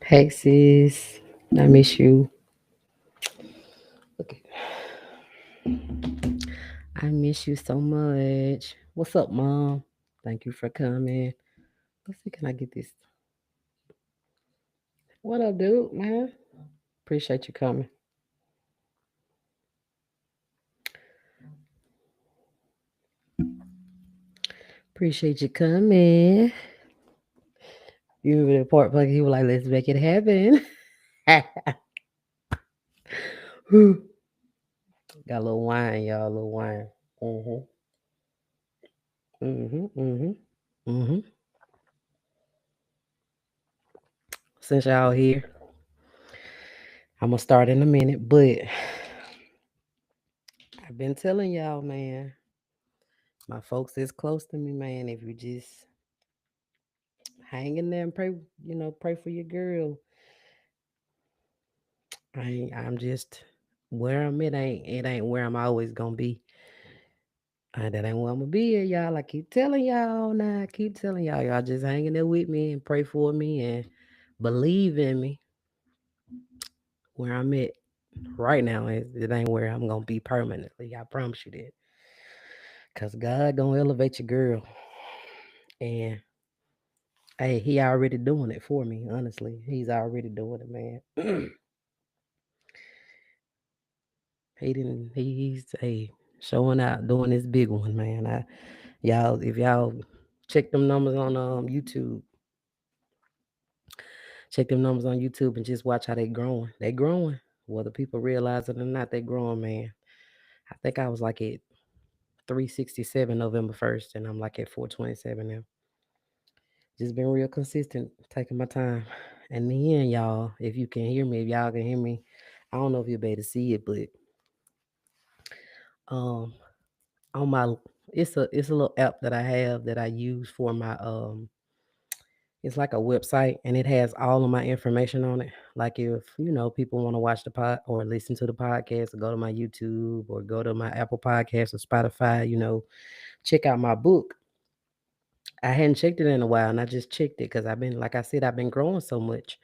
Hey sis, I miss you. Okay. I miss you so much. What's up, mom? Thank you for coming. Let's see, can I get this? What up, dude, man? Appreciate you coming. Appreciate you coming. You remember the part like he was like, let's make it happen. Whew. Got a little wine, y'all. A little wine. Mm-hmm. Mm-hmm. Mm-hmm. Mm-hmm. Since y'all here, I'm gonna start in a minute, but I've been telling y'all, man. My folks is close to me, man. If you just hang in there and pray, pray for your girl. I'm just where I'm at. Ain't it ain't where I'm always gonna be. That ain't where I'm gonna be at, y'all. I keep telling y'all now. I keep telling y'all. Y'all just hanging there with me and pray for me and believe in me. Where I'm at right now, it ain't where I'm gonna be permanently. I promise you that. Cause God gonna elevate your girl, and hey, He already doing it for me. Honestly, He's already doing it, man. He didn't. He's showing out, doing this big one, man. Y'all, if y'all check them numbers on YouTube, check them numbers on YouTube and just watch how they growing. They growing, whether people realize it or not. They growing, man. I think I was like at 367 November 1st, and I'm like at 427 now. Just been real consistent, taking my time. And then, y'all, if you can hear me, if y'all can hear me, I don't know if you'll be able to see it, but um, on my it's a little app that I have that I use for my it's like a website and it has all of my information on it. Like if people want to watch the pod or listen to the podcast or go to my YouTube or go to my Apple Podcast or Spotify, check out my book. I hadn't checked it in a while and I just checked it because I've been like I said, I've been growing so much.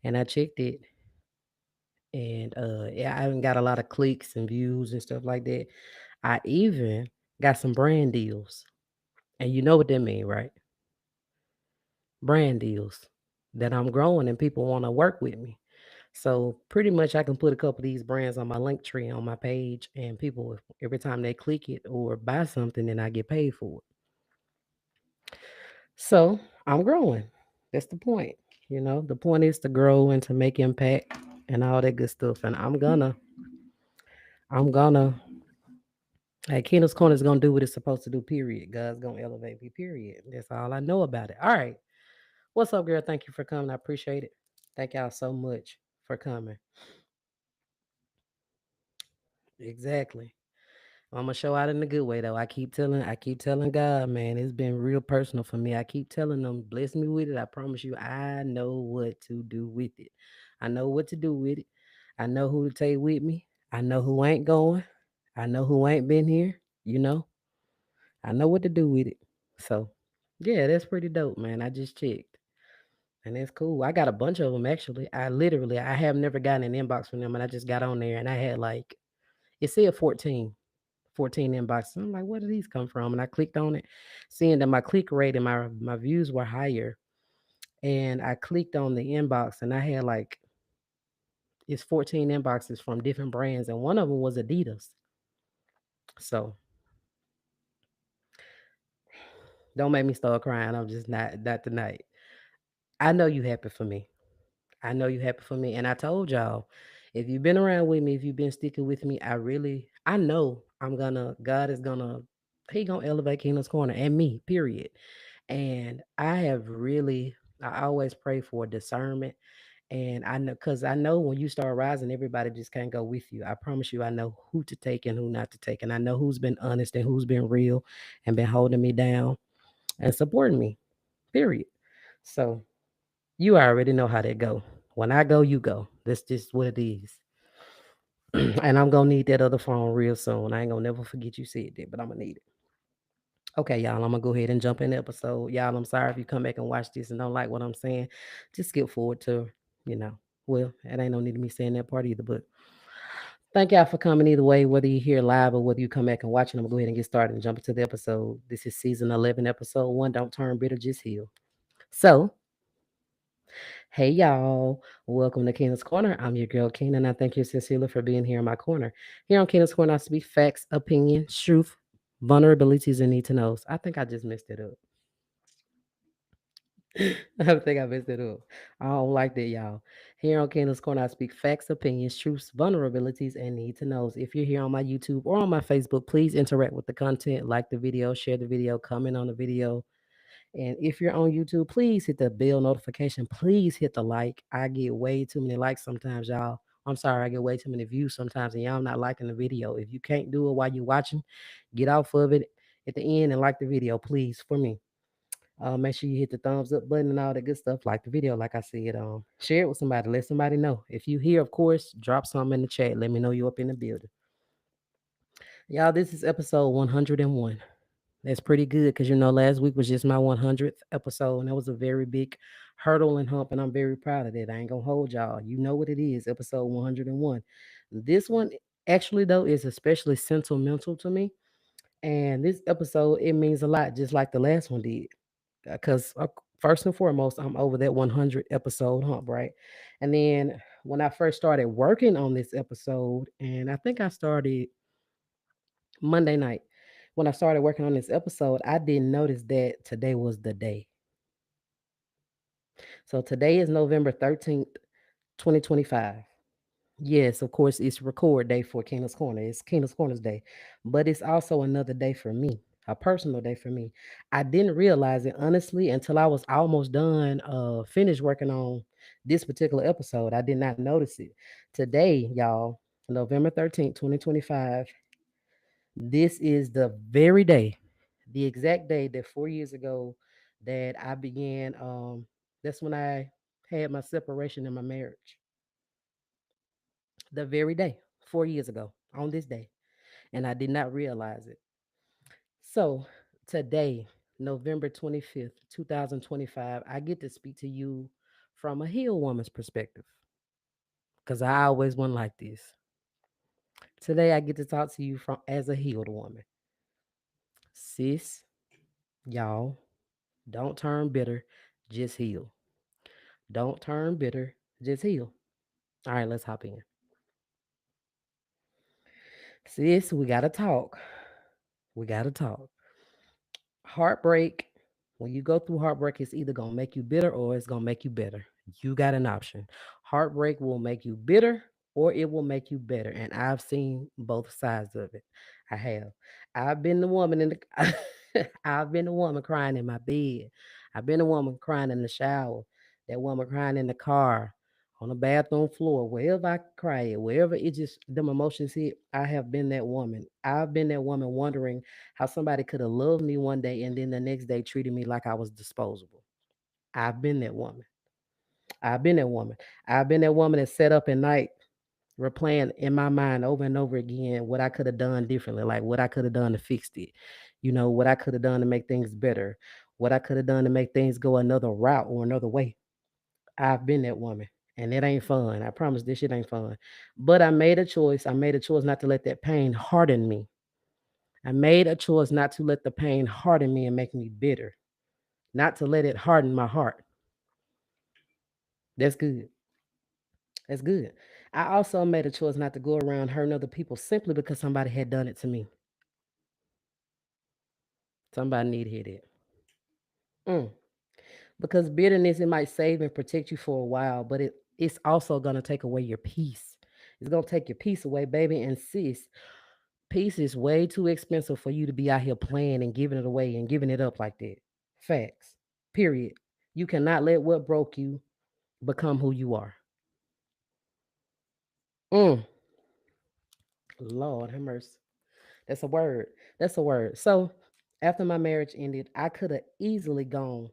And I checked it and yeah, I haven't got a lot of clicks and views and stuff like that. I even got some brand deals. And you know what that mean, right? Brand deals that I'm growing and people want to work with me. So pretty much I can put a couple of these brands on my link tree on my page and people every time they click it or buy something then I get paid for it. So I'm growing. That's the point. The point is to grow and to make impact and all that good stuff. And I'm gonna hey, Keena's Corner is gonna do what it's supposed to do, period. God's gonna elevate me, period. That's all I know about it. All right. What's up, girl? Thank you for coming. I appreciate it. Thank y'all so much for coming. Exactly. I'm gonna show out in a good way though. I keep telling God, man, it's been real personal for me. I keep telling them, bless me with it. I promise you, I know what to do with it. I know what to do with it. I know who to take with me. I know who ain't going. I know who ain't been here. You know, I know what to do with it. So, yeah, that's pretty dope, man. I just checked, and that's cool. I got a bunch of them actually. I have never gotten an inbox from them, and I just got on there, and I had like it said 14 inboxes. I'm like, where did these come from? And I clicked on it, seeing that my click rate and my views were higher. And I clicked on the inbox, and I had like it's 14 inboxes from different brands, and one of them was Adidas. So don't make me start crying. I'm just not tonight. I know you happy for me. I know you happy for me. And I told y'all, if you've been around with me, if you've been sticking with me, I know God is gonna, He gonna elevate Kingdom's Corner and me, period. And I always pray for discernment. And I know, because I know when you start rising, everybody just can't go with you. I promise you, I know who to take and who not to take. And I know who's been honest and who's been real and been holding me down and supporting me, period. So you already know how that go. When I go, you go. That's just what it is. And I'm gonna need that other phone real soon. I ain't gonna never forget you said that, but I'm gonna need it. Okay, y'all, I'm gonna go ahead and jump in the episode. Y'all, I'm sorry if you come back and watch this and don't like what I'm saying. Just skip forward to, you know. Well, it ain't no need of me saying that part either, but thank y'all for coming either way, whether you're here live or whether you come back and watch it. I'm gonna go ahead and get started and jump into the episode. This is season 11, episode 1. Don't turn bitter, just heal. So, hey y'all, welcome to Keena's Corner. I'm your girl Keena, and I thank you sincerely for being here in my corner. Here on Keena's Corner, I speak facts, opinion, truth, vulnerabilities, and need to knows. I think I just messed it up. I think I messed it up. I don't like that, y'all. Here on Candace Corner, I speak facts, opinions, truths, vulnerabilities, and need to knows. If you're here on my YouTube or on my Facebook, please interact with the content, like the video, share the video, comment on the video. And if you're on YouTube, please hit the bell notification. Please hit the like. I get way too many likes sometimes, y'all. I'm sorry, I get way too many views sometimes, and y'all not liking the video. If you can't do it while you're watching, get off of it at the end and like the video, please, for me. Make sure you hit the thumbs up button and all that good stuff. Like the video, like I said. Share it with somebody. Let somebody know. If you here, of course, drop something in the chat. Let me know you up in the building. Y'all, this is episode 101. That's pretty good because last week was just my 100th episode, and that was a very big hurdle and hump, and I'm very proud of that. I ain't gonna hold y'all. You know what it is, episode 101. This one, actually, though, is especially sentimental to me. And this episode, it means a lot, just like the last one did. Because first and foremost, I'm over that 100 episode hump, right? And then when I first started working on this episode, and I think I started Monday night, when I started working on this episode, I didn't notice that today was the day. So today is November 13th, 2025. Yes, of course, it's record day for Keena's Corner. It's Keena's Corner's day, but it's also another day for me, a personal day for me. I didn't realize it honestly until I was almost done, finished working on this particular episode. I did not notice it. Today, y'all, November 13th, 2025. This is the very day, the exact day that 4 years ago that I began. That's when I had my separation in my marriage. The very day, 4 years ago, on this day, and I did not realize it. So today, November 25th, 2025, I get to speak to you from a healed woman's perspective because I always went like this. Today, I get to talk to you from as a healed woman. Sis, y'all, don't turn bitter, just heal. Don't turn bitter, just heal. All right, let's hop in. Sis, we got to talk. We got to talk. Heartbreak, when you go through heartbreak, it's either going to make you bitter or it's going to make you better. You got an option. Heartbreak will make you bitter or it will make you better. And I've seen both sides of it. I have. I've been the woman in the I've been the woman crying in my bed. I've been the woman crying in the shower. That woman crying in the car, on the bathroom floor, wherever I cry at, wherever it just them emotions hit, I have been that woman. I've been that woman wondering how somebody could have loved me one day and then the next day treated me like I was disposable. I've been that woman. I've been that woman. I've been that woman that sat up at night replaying in my mind over and over again what I could have done differently, like what I could have done to fix it, what I could have done to make things better, what I could have done to make things go another route or another way. I've been that woman. And it ain't fun. I promise this shit ain't fun. But I made a choice. I made a choice not to let that pain harden me. I made a choice not to let the pain harden me and make me bitter, not to let it harden my heart. That's good. That's good. I also made a choice not to go around hurting other people simply because somebody had done it to me. Somebody need to hear that. Mm. Because bitterness, it might save and protect you for a while, but it's also gonna take away your peace. It's gonna take your peace away, baby. And sis, peace is way too expensive for you to be out here playing and giving it away and giving it up like that. Facts. Period. You cannot let what broke you become who you are. Mm. Lord have mercy. That's a word. That's a word. So after my marriage ended, I could have easily gone,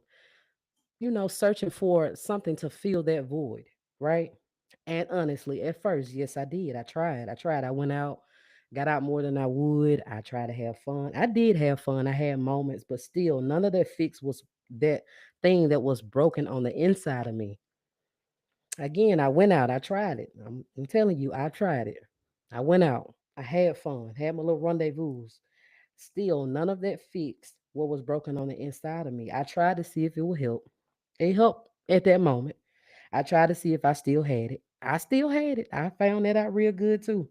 searching for something to fill that void, right? And honestly, at first, yes, I did. I tried. I tried. I went out, got out more than I would. I tried to have fun. I did have fun. I had moments, but still, none of that fix was that thing that was broken on the inside of me. Again, I went out. I tried it. I'm telling you, I tried it. I went out. I had fun. Had my little rendezvous. Still, none of that fixed what was broken on the inside of me. I tried to see if it would help. It helped at that moment. I tried to see if I still had it. I still had it. I found that out real good too.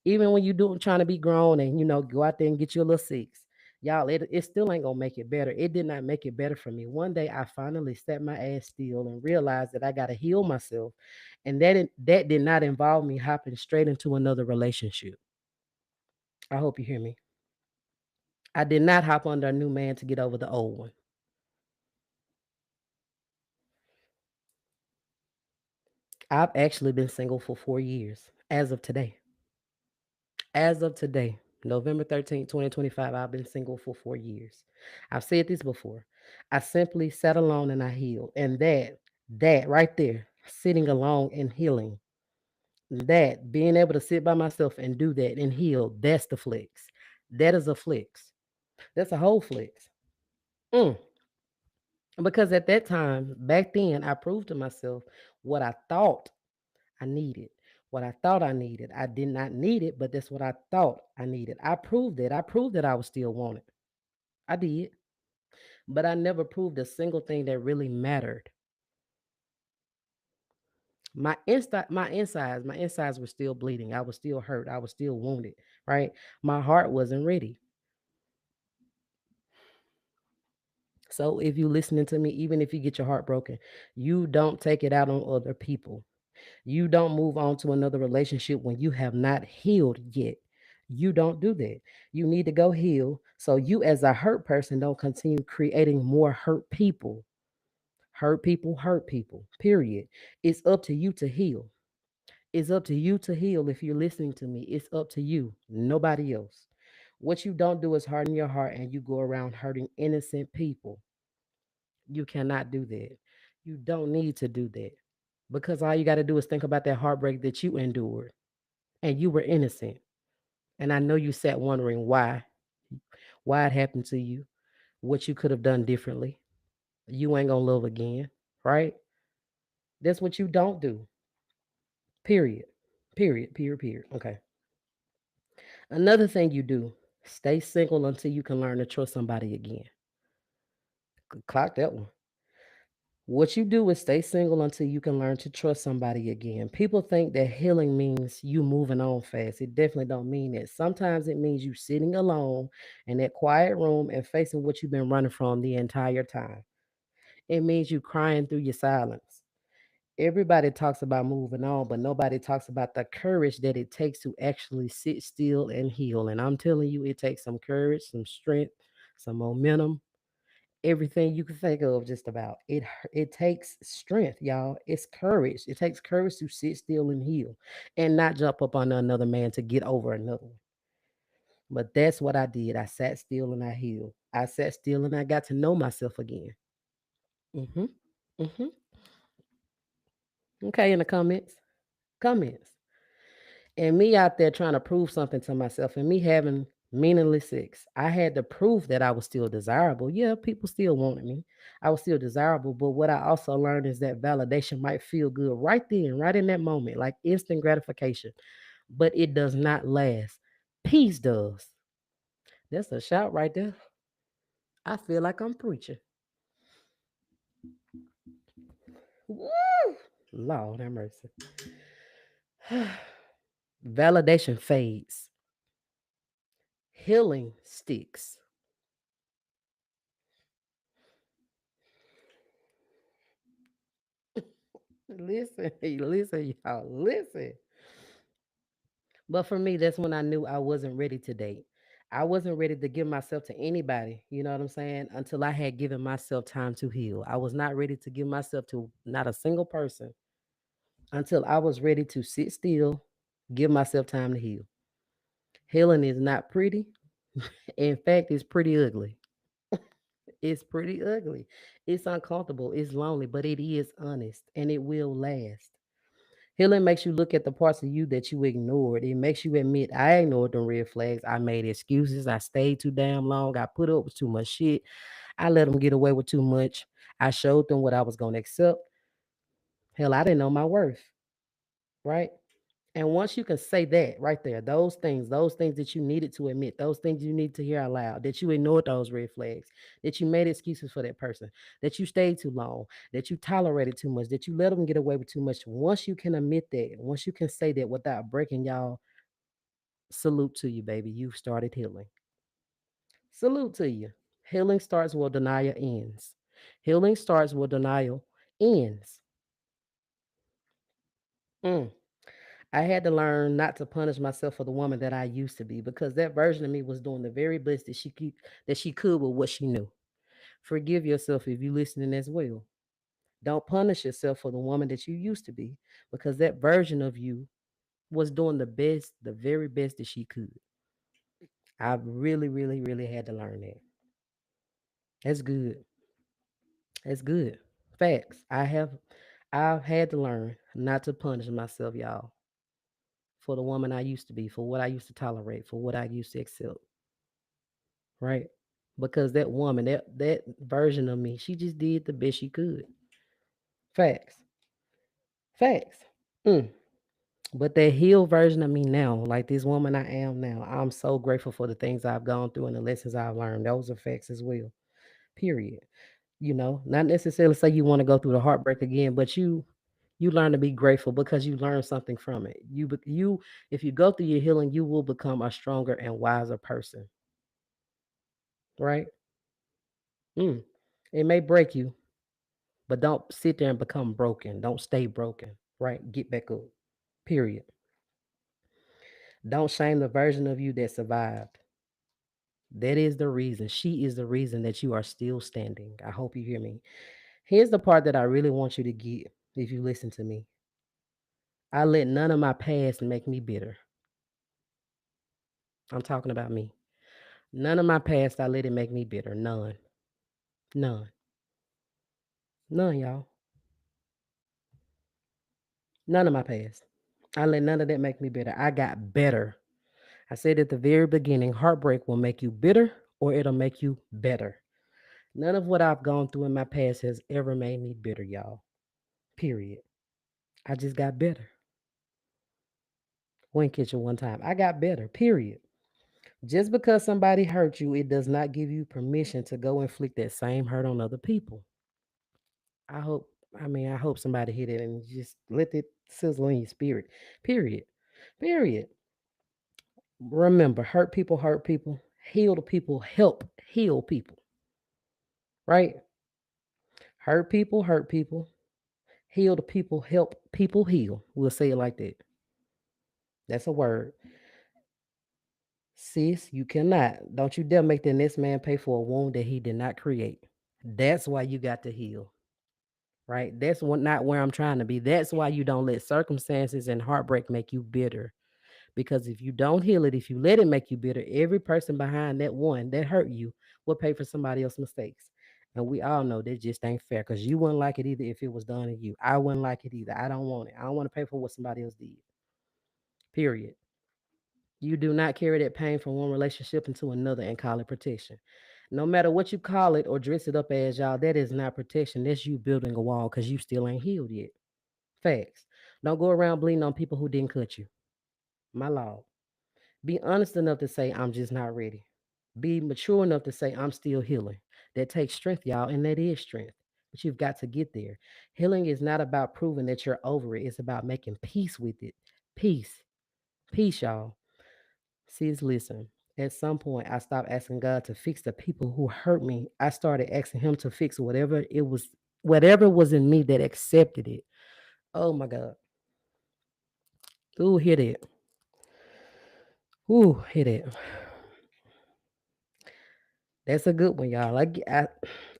Even when you do trying to be grown and go out there and get you a little six. Y'all, it still ain't gonna make it better. It did not make it better for me. One day I finally sat my ass still and realized that I gotta heal myself. And that did not involve me hopping straight into another relationship. I hope you hear me. I did not hop under a new man to get over the old one. I've actually been single for 4 years as of today. As of today, November 13th, 2025, I've been single for 4 years. I've said this before. I simply sat alone and I healed. And that right there, sitting alone and healing, that being able to sit by myself and do that and heal, that's the flex. That is a flex. That's a whole flex. Mm. Because at that time, back then, I proved to myself what I thought I needed. What I thought I needed. I did not need it, but that's what I thought I needed. I proved it. I proved that I was still wanted. I did. But I never proved a single thing that really mattered. My insides were still bleeding. I was still hurt. I was still wounded. Right? My heart wasn't ready. So if you listening to me, even if you get your heart broken, you don't take it out on other people. You don't move on to another relationship when you have not healed yet. You don't do that. You need to go heal so you, as a hurt person, don't continue creating more hurt people. Hurt people, period. It's up to you to heal. It's up to you to heal if you're listening to me. It's up to you, nobody else. What you don't do is harden your heart and you go around hurting innocent people. You cannot do that. You don't need to do that because all you got to do is think about that heartbreak that you endured and you were innocent. And I know you sat wondering why it happened to you, what you could have done differently. You ain't gonna love again, right? That's what you don't do. Period. Period. Okay. Another thing you do, stay single until you can learn to trust somebody again. Clock that one. What you do is stay single until you can learn to trust somebody again. People think that healing means you moving on fast. It definitely don't mean that. Sometimes it means you sitting alone in that quiet room and facing what you've been running from the entire time. It means you crying through your silence. Everybody talks about moving on, but nobody talks about the courage that it takes to actually sit still and heal. And I'm telling you, it takes some courage, some strength, some momentum, everything you can think of. Just about it takes strength, y'all. It's courage. It takes courage to sit still and heal and not jump up on another man to get over another one. But that's what I did. I sat still and I healed. I sat still and I got to know myself again. Hmm. Hmm. Okay, in the comments, and me out there trying to prove something to myself and me having meaningless sex. I had to prove that I was still desirable. Yeah, people still wanted me. I was still desirable. But what I also learned is that validation might feel good right then, right in that moment, like instant gratification, but it does not last. Peace does. That's a shout right there. I feel like I'm preaching. Woo! Lord have mercy. Validation fades. Healing sticks. Listen, listen, y'all, listen. But for me, that's when I knew I wasn't ready to date. I wasn't ready to give myself to anybody, you know what I'm saying? Until I had given myself time to heal. I was not ready to give myself to not a single person until I was ready to sit still, give myself time to heal. Healing is not pretty. In fact, it's pretty ugly. It's pretty ugly. It's uncomfortable. It's lonely, but it is honest and it will last. Healing makes you look at the parts of you that you ignored. It makes you admit, I ignored them red flags. I made excuses. I stayed too damn long. I put up with too much shit. I let them get away with too much. I showed them what I was going to accept. Hell, I didn't know my worth, right? And once you can say that right there, those things that you needed to admit, those things you need to hear out loud, that you ignored those red flags, that you made excuses for that person, that you stayed too long, that you tolerated too much, that you let them get away with too much. Once you can admit that, once you can say that without breaking y'all, salute to you, baby. You've started healing. Salute to you. Healing starts where denial ends. Healing starts where denial ends. Mm. I had to learn not to punish myself for the woman that I used to be because that version of me was doing the very best that she could with what she knew. Forgive yourself if you're listening as well. Don't punish yourself for the woman that you used to be because that version of you was doing the best, the very best that she could. I really, really, really had to learn that. That's good. That's good. Facts. I've had to learn not to punish myself, y'all, for the woman I used to be, for what I used to tolerate, for what I used to accept. Right? Because that woman, that version of me, she just did the best she could. Facts. Facts. Mm. But that healed version of me now, like this woman I am now, I'm so grateful for the things I've gone through and the lessons I've learned. Those are facts as well. Period. Not necessarily say you want to go through the heartbreak again, but you learn to be grateful because you learn something from it. You if you go through your healing, you will become a stronger and wiser person, right? Mm. It may break you, but don't sit there and become broken. Don't stay broken, right? Get back up. Period. Don't shame the version of you that survived. That is the reason. She is the reason that you are still standing. I hope you hear me. Here's the part that I really want you to get if you listen to me. I let none of my past make me bitter. I'm talking about me. None of my past, I let it make me bitter. None. None. None, y'all. None of my past. I let none of that make me bitter. I got better. I said at the very beginning, heartbreak will make you bitter or it'll make you better. None of what I've gone through in my past has ever made me bitter, y'all. Period. I just got better. Wink at you one time. I got better. Period. Just because somebody hurt you, it does not give you permission to go inflict that same hurt on other people. I hope, I hope somebody hit it and just let it sizzle in your spirit. Period. Period. Remember, hurt people, heal the people, help heal people, right? Hurt people, heal the people, help people heal. We'll say it like that. That's a word. Sis, you cannot. Don't you dare make the next man pay for a wound that he did not create. That's why you got to heal, right? That's not where I'm trying to be. That's why you don't let circumstances and heartbreak make you bitter. Because if you don't heal it, if you let it make you bitter, every person behind that one that hurt you will pay for somebody else's mistakes. And we all know that just ain't fair because you wouldn't like it either if it was done to you. I wouldn't like it either. I don't want it. I don't want to pay for what somebody else did. Period. You do not carry that pain from one relationship into another and call it protection. No matter what you call it or dress it up as, y'all, that is not protection. That's you building a wall because you still ain't healed yet. Facts. Don't go around bleeding on people who didn't cut you. My law. Be honest enough to say, I'm just not ready. Be mature enough to say, I'm still healing. That takes strength, y'all, and that is strength. But you've got to get there. Healing is not about proving that you're over it, it's about making peace with it. Peace. Peace, y'all. Sis, listen. At some point, I stopped asking God to fix the people who hurt me. I started asking Him to fix whatever was in me that accepted it. Oh my God. Ooh, hit it. Ooh, hit it. That's a good one, y'all.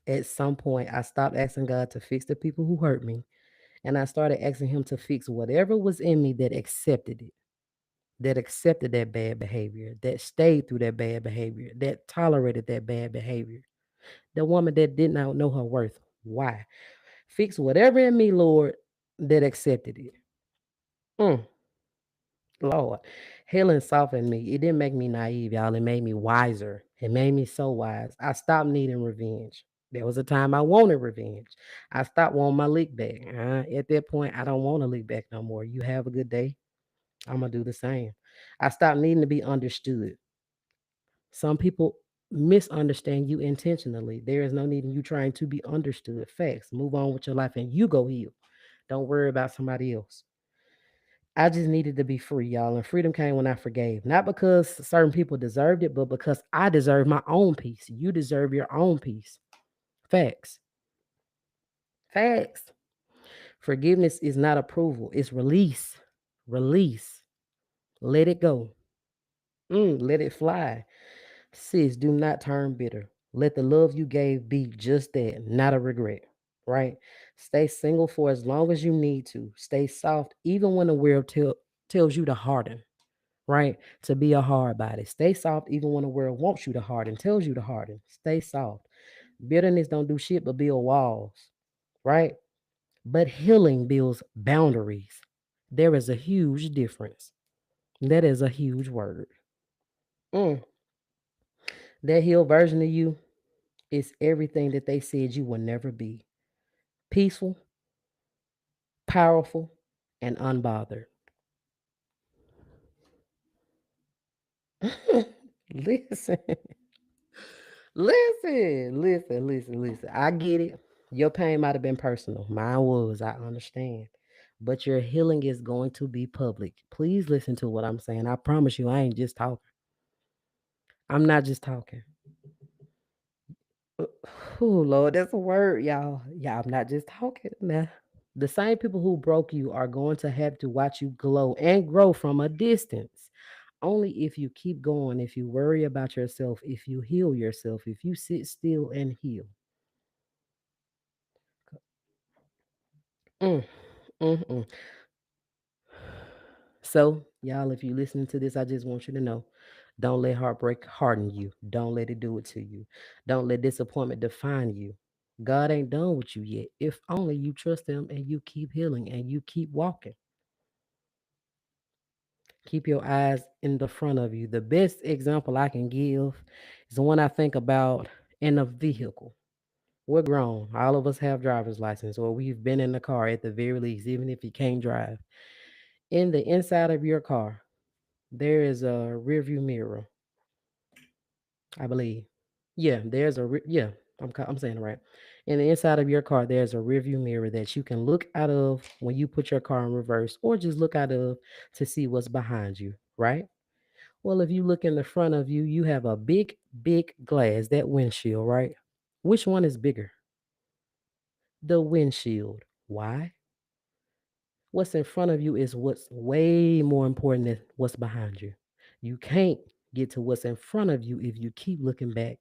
At some point, I stopped asking God to fix the people who hurt me, and I started asking Him to fix whatever was in me that accepted it, that accepted that bad behavior, that stayed through that bad behavior, that tolerated that bad behavior. The woman that did not know her worth. Why? Fix whatever in me, Lord, that accepted it. Mm, Lord, healing softened me. It didn't make me naive, y'all. It made me wiser. It made me so wise. I stopped needing revenge. There was a time I wanted revenge. I stopped wanting my lick back. At that point, I don't want to lick back no more. You have a good day. I'm gonna do the same. I stopped needing to be understood. Some people misunderstand you intentionally. There is no need in you trying to be understood. Facts. Move on with your life and you go heal. Don't worry about somebody else. I just needed to be free, y'all. And freedom came when I forgave. Not because certain people deserved it, but because I deserve my own peace. You deserve your own peace. Facts. Facts. Forgiveness is not approval, it's release. Release. Let it go. Let it fly. Sis, do not turn bitter. Let the love you gave be just that, not a regret. Right? Stay single for as long as you need to. Stay soft, even when the world tells you to harden. Right? To be a hard body. Stay soft, even when the world wants you to harden, tells you to harden. Stay soft. Bitterness don't do shit but build walls. Right? But healing builds boundaries. There is a huge difference. That is a huge word. Mm. That healed version of you is everything that they said you will never be: peaceful, powerful, and unbothered. listen, listen. I get it. Your pain might have been personal. Mine was. I understand. But your healing is going to be public. Please listen to what I'm saying. I promise you, I ain't just talking. I'm not just talking. Oh Lord, that's a word, y'all. Yeah, I'm not just talking now. The same people who broke you are going to have to watch you glow and grow from a distance. Only if you keep going, if you worry about yourself, if you heal yourself, if you sit still and heal. Mm, mm. So, y'all, if you're listening to this, I just want you to know, don't let heartbreak harden you. Don't let it do it to you. Don't let disappointment define you. God ain't done with you yet. If only you trust Him and you keep healing and you keep walking. Keep your eyes in the front of you. The best example I can give is the one I think about in a vehicle. We're grown. All of us have driver's license, or we've been in the car at the very least, even if you can't drive. In the inside of your car, there is a rearview mirror, I believe. Yeah, I'm saying it right. In the inside of your car, there's a rearview mirror that you can look out of when you put your car in reverse, or just look out of to see what's behind you, right? Well, if you look in the front of you, you have a big glass, that windshield, right? Which one is bigger? The windshield. Why? What's in front of you is what's way more important than what's behind you. You can't get to what's in front of you if you keep looking back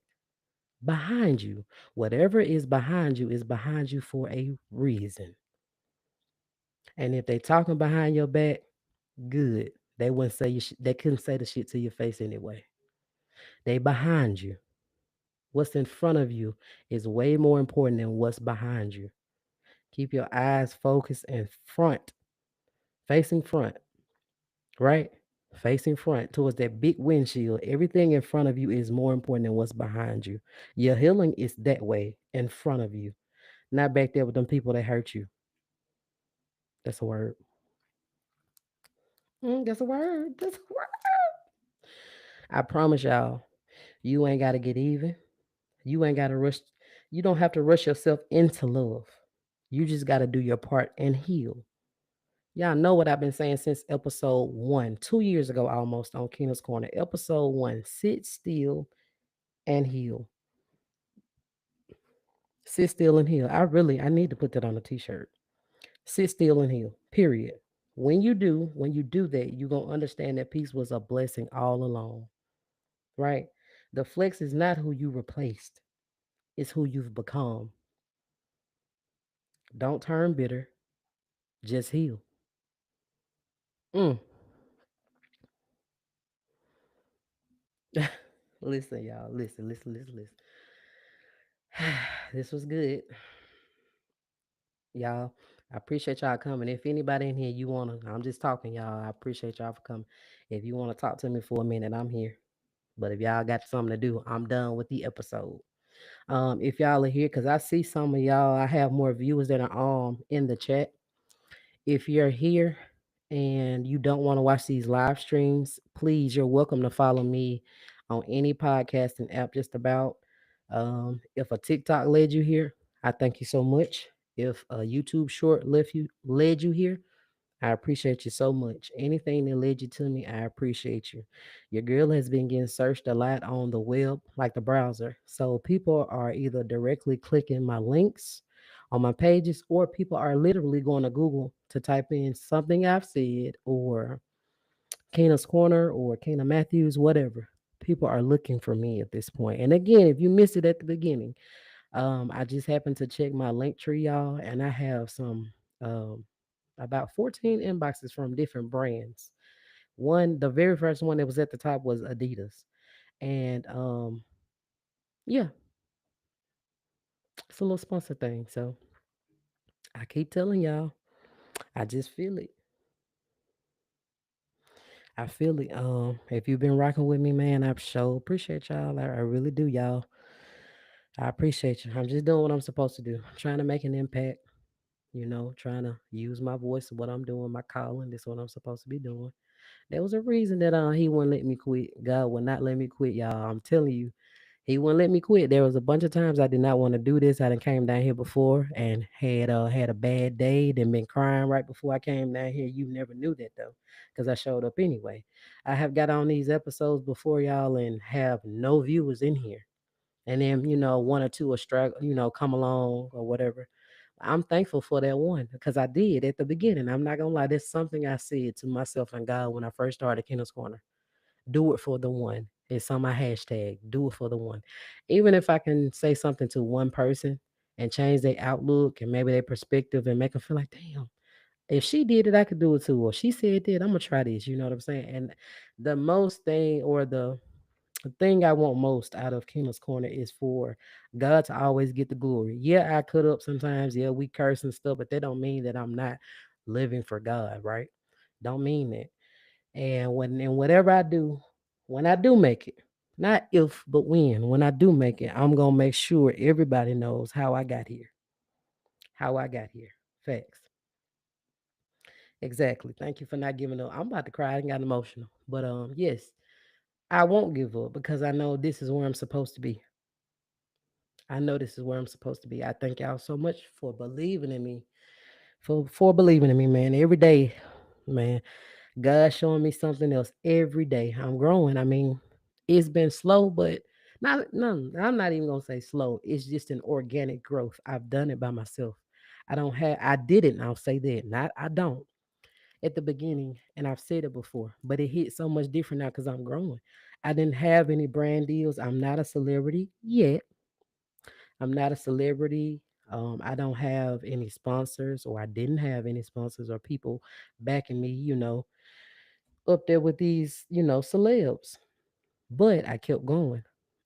behind you. Whatever is behind you for a reason. And if they talking behind your back, good. They wouldn't say they couldn't say the shit to your face anyway. They behind you. What's in front of you is way more important than what's behind you. Keep your eyes focused and front, facing front, right? Facing front towards that big windshield. Everything in front of you is more important than what's behind you. Your healing is that way, in front of you, not back there with them people that hurt you. That's a word. That's a word. That's a word. I promise y'all, you ain't got to get even. You ain't got to rush. You don't have to rush yourself into love. You just got to do your part and heal. Y'all know what I've been saying since episode 1, 2 years ago almost, on Keena's Corner. Episode 1: sit still and heal. Sit still and heal. I need to put that on a t-shirt. Sit still and heal. Period. When you do that, you're gonna understand that peace was a blessing all along. Right? The flex is not who you replaced, it's who you've become. Don't turn bitter, just heal. Mm. Listen, y'all. Listen. This was good. Y'all, I appreciate y'all coming. If anybody in here you wanna, I'm just talking, y'all. I appreciate y'all for coming. If you wanna talk to me for a minute, I'm here. But if y'all got something to do, I'm done with the episode. If y'all are here, because I see some of y'all, I have more viewers than are in the chat. If you're here and you don't want to watch these live streams, please, you're welcome to follow me on any podcasting app, just about. If a TikTok led you here, I thank you so much. If a YouTube short led you here, I appreciate you so much. Anything that led you to me, I appreciate you. Your girl has been getting searched a lot on the web, like the browser. So people are either directly clicking my links on my pages, or people are literally going to Google to type in something I've said, or Keena's Corner, or Keena Matthews, whatever. People are looking for me at this point. And again, if you missed it at the beginning, I just happened to check my link tree, y'all, and I have some um, about 14 inboxes from different brands. One, the very first one that was at the top was Adidas. And yeah, it's a little sponsor thing. So I keep telling y'all, I just feel it. I feel it. If you've been rocking with me, man, I sure appreciate y'all. I really do, y'all. I appreciate you. I'm just doing what I'm supposed to do. I'm trying to make an impact, trying to use my voice, what I'm doing, my calling. This is what I'm supposed to be doing. There was a reason that he wouldn't let me quit. God would not let me quit, y'all. I'm telling you, he wouldn't let me quit. There was a bunch of times I did not want to do this. I done came down here before and had a bad day, then been crying right before I came down here. You never knew that though, because I showed up anyway. I have got on these episodes before, y'all, and have no viewers in here. And then, one or two will struggle, come along or whatever. I'm thankful for that one because I did at the beginning. I'm not gonna lie, that's something I said to myself and God when I first started Kingdom's Corner. Do it for the one. It's on my hashtag. Do it for the one. Even if I can say something to one person and change their outlook and maybe their perspective and make them feel like, damn, if she did it, I could do it too. Or she said that, I'm gonna try this. You know what I'm saying? And the most thing, or the thing I want most out of Kingdom's Corner is for God to always get the glory. Yeah, I cut up sometimes. Yeah, we curse and stuff, but that don't mean that I'm not living for God, right? Don't mean that. And whatever I do, when I do make it, not if but when I do make it, I'm gonna make sure everybody knows how I got here. How I got here. Facts. Exactly. Thank you for not giving up. I'm about to cry. I got emotional. But yes, I won't give up because I know this is where I'm supposed to be. I know this is where I'm supposed to be. I thank y'all so much for believing in me. For believing in me, man. Every day, man. God showing me something else every day. I'm growing. I mean, it's been slow, but not no, I'm not even gonna say slow. It's just an organic growth. I've done it by myself. I did it, and I'll say that. Not I don't at the beginning, and I've said it before, but it hit so much different now because I'm growing. I didn't have any brand deals. I'm not a celebrity yet. I'm not a celebrity. I don't have any sponsors, or I didn't have any sponsors or people backing me, up there with these, celebs. But I kept going.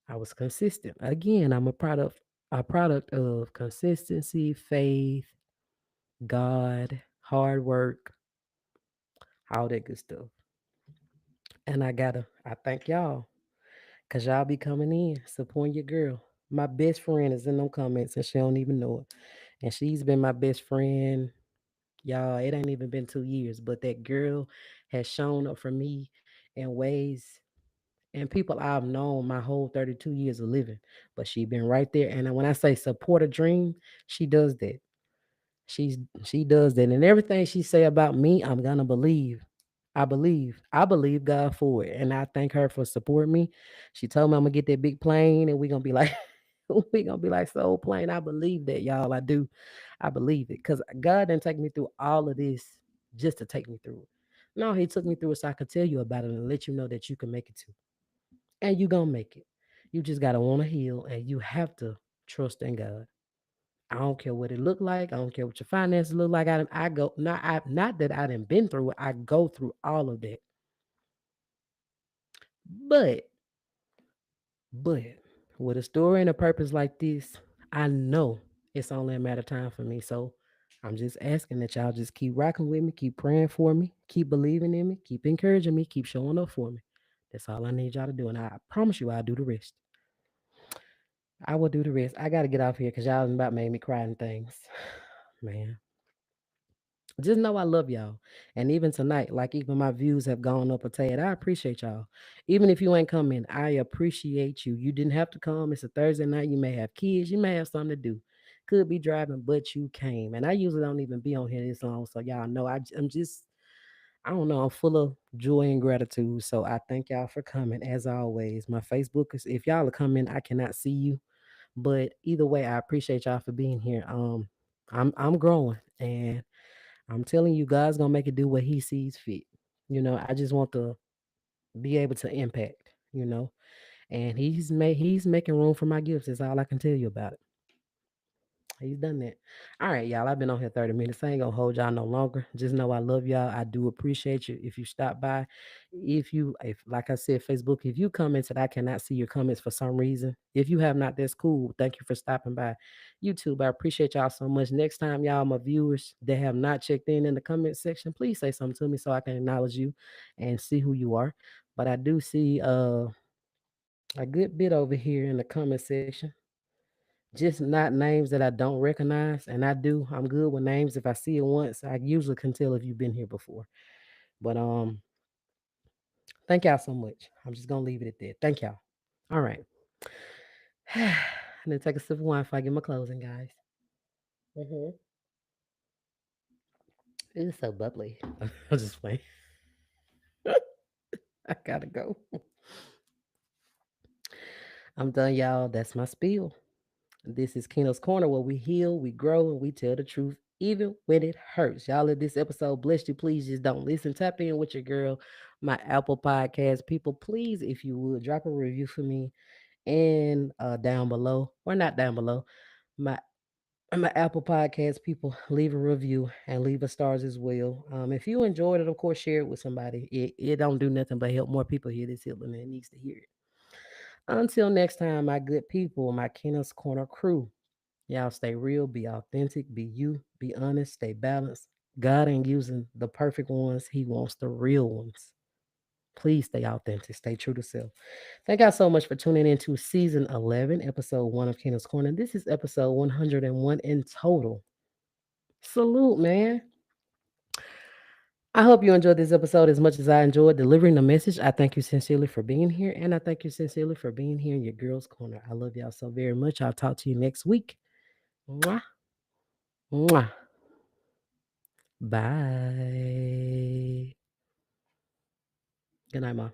I was consistent. Again, I'm a product of consistency, faith, God, hard work, all that good stuff. And I thank y'all, because y'all be coming in, supporting your girl. My best friend is in them comments and she don't even know it. And she's been my best friend. Y'all, it ain't even been 2 years, but that girl has shown up for me in ways and people I've known my whole 32 years of living. But she been right there. And when I say support a dream, she does that. She's she does that. And everything she say about me, I'm gonna believe. I believe. I believe God for it. And I thank her for supporting me. She told me I'm gonna get that big plane and we're gonna be like we gonna be like soul plane. I believe that, y'all. I do. I believe it. Because God didn't take me through all of this just to take me through it. No, he took me through it so I could tell you about it and let you know that you can make it too. And you gonna make it. You just gotta want to heal, and you have to trust in God. I don't care what it look like. I don't care what your finances look like. I go not that I didn't been through it. I go through all of that. But but with a story and a purpose like this, I know it's only a matter of time for me. So I'm just asking that y'all just keep rocking with me, keep praying for me, keep believing in me, keep encouraging me, keep showing up for me. That's all I need y'all to do. And I promise you I'll do the rest. I will do the rest. I gotta get off here because y'all about made me cry and things. Man. Just know I love y'all. And even tonight, like even my views have gone up a tad. I appreciate y'all. Even if you ain't coming, I appreciate you. You didn't have to come. It's a Thursday night. You may have kids. You may have something to do. Could be driving, but you came. And I usually don't even be on here this long. So y'all know I'm just, I don't know, I'm full of joy and gratitude. So I thank y'all for coming. As always, my Facebook is, if y'all are coming, I cannot see you. But either way, I appreciate y'all for being here. I'm growing, and I'm telling you, God's gonna make it do what He sees fit. I just want to be able to impact. And He's making room for my gifts. That's all I can tell you about it. He's done that. All right, y'all. I've been on here 30 minutes. I ain't gonna hold y'all no longer. Just know I love y'all. I do appreciate you. If you stop by, if like I said, Facebook, if you commented, I cannot see your comments for some reason. If you have not, that's cool. Thank you for stopping by. YouTube, I appreciate y'all so much. Next time, y'all, my viewers that have not checked in the comment section, please say something to me so I can acknowledge you and see who you are. But I do see a good bit over here in the comment section. Just not names that I don't recognize, and I'm good with names. If I see it once, I usually can tell if you've been here before. But thank y'all so much. I'm just gonna leave it at that. Thank y'all. All right. And then take a sip of wine before I get my closing, guys. Mm-hmm. It's so bubbly. I'm just playing. I gotta go. I'm done, y'all. That's my spiel. This is Keena's Corner where we heal, we grow, and we tell the truth, even when it hurts. Y'all, if this episode blessed you, please just don't listen. Tap in with your girl, my Apple Podcast people. Please, if you would, drop a review for me and down below, or not down below, my my Apple Podcast people, leave a review and leave a stars as well. If you enjoyed it, of course, share it with somebody. It don't do nothing but help more people hear this healing that needs to hear it. Until next time, my good people, my Keena's Corner crew. Y'all stay real, be authentic, be you, be honest, stay balanced. God ain't using the perfect ones, He wants the real ones. Please stay authentic, stay true to self. Thank y'all so much for tuning in to season 11, episode 1 of Keena's Corner. This is episode 101 in total. Salute, man. I hope you enjoyed this episode as much as I enjoyed delivering the message. I thank you sincerely for being here, and I thank you sincerely for being here in your girl's corner. I love y'all so very much. I'll talk to you next week. Mwah, mwah. Bye. Good night, Mom.